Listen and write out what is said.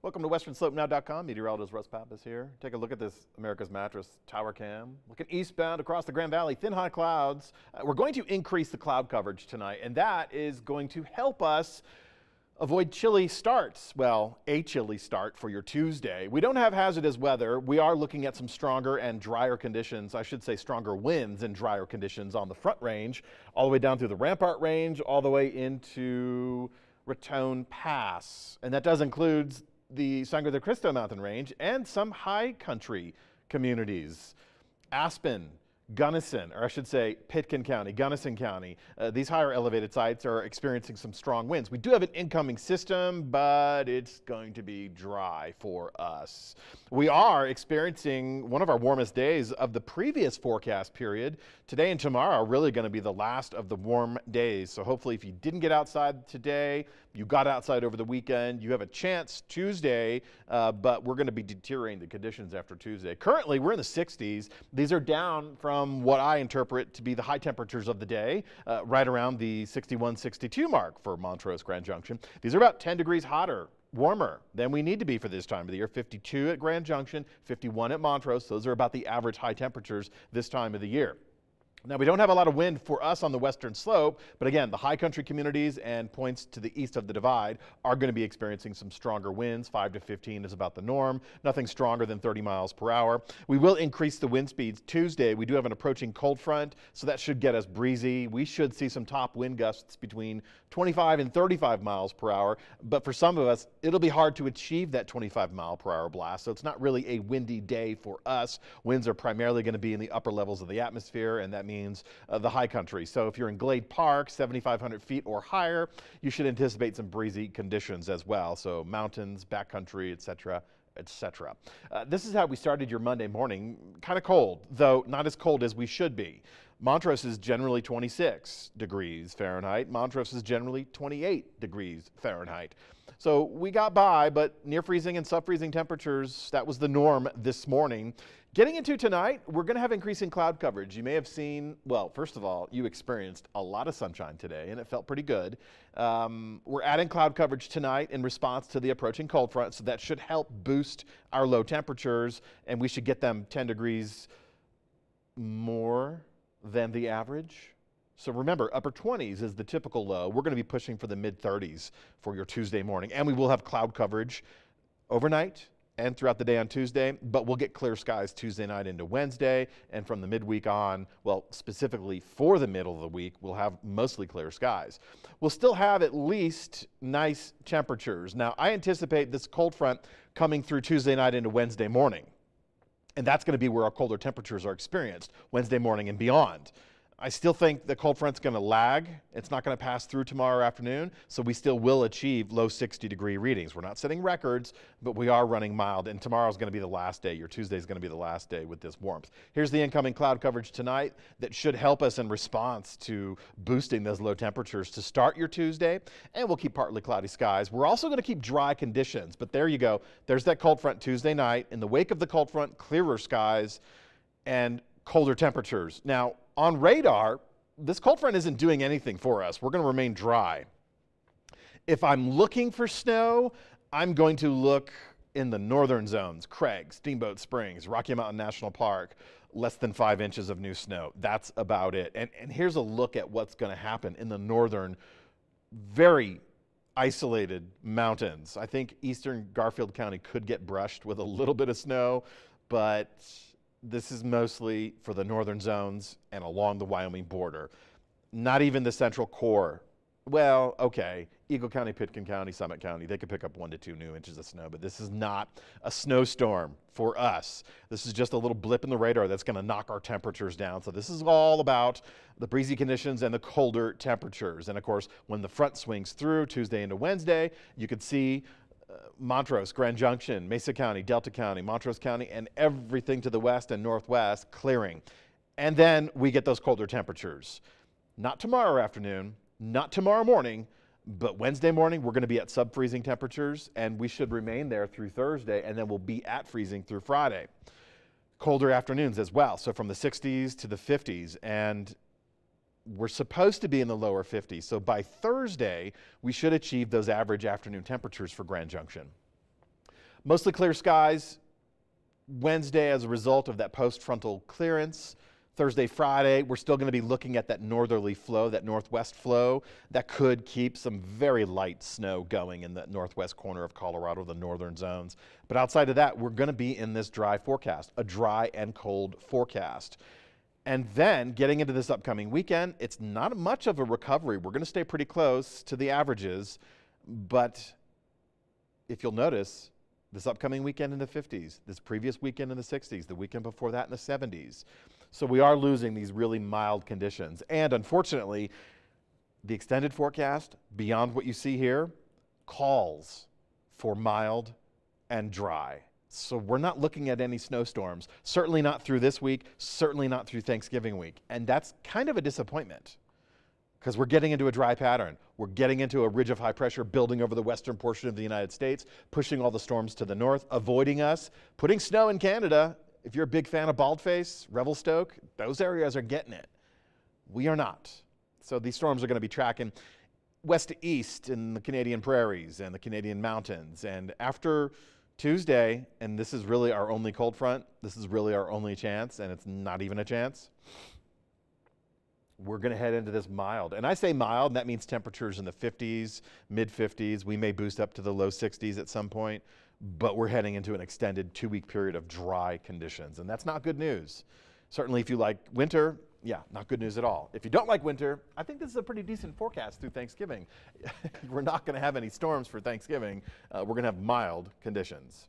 Welcome to WesternSlopeNow.com. Meteorologist Russ Pappas here. Take a look at this America's Mattress tower cam. Looking eastbound across the Grand Valley, thin high clouds. We're going to increase the cloud coverage tonight, and that is going to help us avoid chilly starts. Well, a chilly start for your Tuesday. We don't have hazardous weather. We are looking at some stronger and drier conditions. I should say stronger winds and drier conditions on the Front Range, all the way down through the Rampart Range, all the way into Raton Pass. And that does include the Sangre de Cristo mountain range and some high country communities. Aspen, Gunnison, or I should say Pitkin County, Gunnison County, these higher elevated sites are experiencing some strong winds. We do have an incoming system, but it's going to be dry for us. We are experiencing one of our warmest days of the previous forecast period. Today and tomorrow are really going to be the last of the warm days. So hopefully if you didn't get outside today, you got outside over the weekend, you have a chance Tuesday, but we're going to be deteriorating the conditions after Tuesday. Currently, we're in the 60s. These are down from what I interpret to be the high temperatures of the day, right around the 61, 62 mark for Montrose Grand Junction. These are about 10 degrees hotter, warmer than we need to be for this time of the year. 52 at Grand Junction, 51 at Montrose. Those are about the average high temperatures this time of the year. Now, we don't have a lot of wind for us on the western slope, but again, the high country communities and points to the east of the divide are going to be experiencing some stronger winds. 5 to 15 is about the norm. Nothing stronger than 30 miles per hour. We will increase the wind speeds Tuesday. We do have an approaching cold front, so that should get us breezy. We should see some top wind gusts between 25 and 35 miles per hour, but for some of us, it'll be hard to achieve that 25 mile per hour blast, so it's not really a windy day for us. Winds are primarily going to be in the upper levels of the atmosphere, and that means the high country. So if you're in Glade Park, 7,500 feet or higher, you should anticipate some breezy conditions as well. So mountains, backcountry, etc., etc. This is how we started your Monday morning. Kind of cold, though not as cold as we should be. Montrose is generally 26 degrees Fahrenheit. Montrose is generally 28 degrees Fahrenheit. So we got by, but near freezing and sub-freezing temperatures, that was the norm this morning. Getting into tonight, we're going to have increasing cloud coverage. You may have seen, well, first of all, you experienced a lot of sunshine today, and it felt pretty good. We're adding cloud coverage tonight in response to the approaching cold front, so that should help boost our low temperatures, and we should get them 10 degrees more than the average. So remember, upper 20s is the typical low. We're going to be pushing for the mid-30s for your Tuesday morning, and we will have cloud coverage overnight and throughout the day on Tuesday, but we'll get clear skies Tuesday night into Wednesday, and from the midweek on, well, specifically for the middle of the week, we'll have mostly clear skies. We'll still have at least nice temperatures. Now, I anticipate this cold front coming through Tuesday night into Wednesday morning, and that's going to be where our colder temperatures are experienced, Wednesday morning and beyond. I still think the cold front's going to lag. It's not going to pass through tomorrow afternoon, so we still will achieve low 60-degree readings. We're not setting records, but we are running mild, and tomorrow's going to be the last day. Your Tuesday's going to be the last day with this warmth. Here's the incoming cloud coverage tonight that should help us in response to boosting those low temperatures to start your Tuesday, and we'll keep partly cloudy skies. We're also going to keep dry conditions, but there you go. There's that cold front Tuesday night. In the wake of the cold front, clearer skies and colder temperatures. Now, on radar, this cold front isn't doing anything for us. We're going to remain dry. If I'm looking for snow, I'm going to look in the northern zones, Craig, Steamboat Springs, Rocky Mountain National Park, less than 5 inches of new snow. That's about it. And here's a look at what's going to happen in the northern, very isolated mountains. I think eastern Garfield County could get brushed with a little bit of snow, but this is mostly for the northern zones and along the Wyoming border. Not even the central core. Well, okay, Eagle County, Pitkin County, Summit County, they could pick up 1 to 2 new inches of snow, but this is not a snowstorm for us. This is just a little blip in the radar that's going to knock our temperatures down. So this is all about the breezy conditions and the colder temperatures. And of course, when the front swings through Tuesday into Wednesday, you could see Montrose, Grand Junction, Mesa County, Delta County, Montrose County, and everything to the west and northwest clearing. And then we get those colder temperatures. Not tomorrow afternoon, not tomorrow morning, but Wednesday morning we're going to be at sub-freezing temperatures, and we should remain there through Thursday, and then we'll be at freezing through Friday. Colder afternoons as well, so from the 60s to the 50s, and we're supposed to be in the lower 50s. So by Thursday, we should achieve those average afternoon temperatures for Grand Junction. Mostly clear skies Wednesday as a result of that post-frontal clearance. Thursday, Friday, we're still going to be looking at that northerly flow, that northwest flow that could keep some very light snow going in the northwest corner of Colorado, the northern zones. But outside of that, we're going to be in this dry forecast, a dry and cold forecast. And then getting into this upcoming weekend, it's not much of a recovery. We're going to stay pretty close to the averages, but if you'll notice, this upcoming weekend in the 50s, this previous weekend in the 60s, the weekend before that in the 70s. So we are losing these really mild conditions. And unfortunately, the extended forecast, beyond what you see here, calls for mild and dry. So we're not looking at any snowstorms, certainly not through this week, certainly not through Thanksgiving week. And that's kind of a disappointment because we're getting into a dry pattern. We're getting into a ridge of high pressure building over the western portion of the United States, pushing all the storms to the north, avoiding us, putting snow in Canada. If you're a big fan of Baldface, Revelstoke, those areas are getting it. We are not. So these storms are going to be tracking west to east in the Canadian prairies and the Canadian mountains. And after Tuesday, and this is really our only cold front, this is really our only chance, and it's not even a chance, we're going to head into this mild. And I say mild, and that means temperatures in the 50s, mid-50s. We may boost up to the low 60s at some point, but we're heading into an extended 2-week period of dry conditions, and that's not good news. Certainly if you like winter, yeah, not good news at all. If you don't like winter, I think this is a pretty decent forecast through Thanksgiving. We're not going to have any storms for Thanksgiving. We're going to have mild conditions.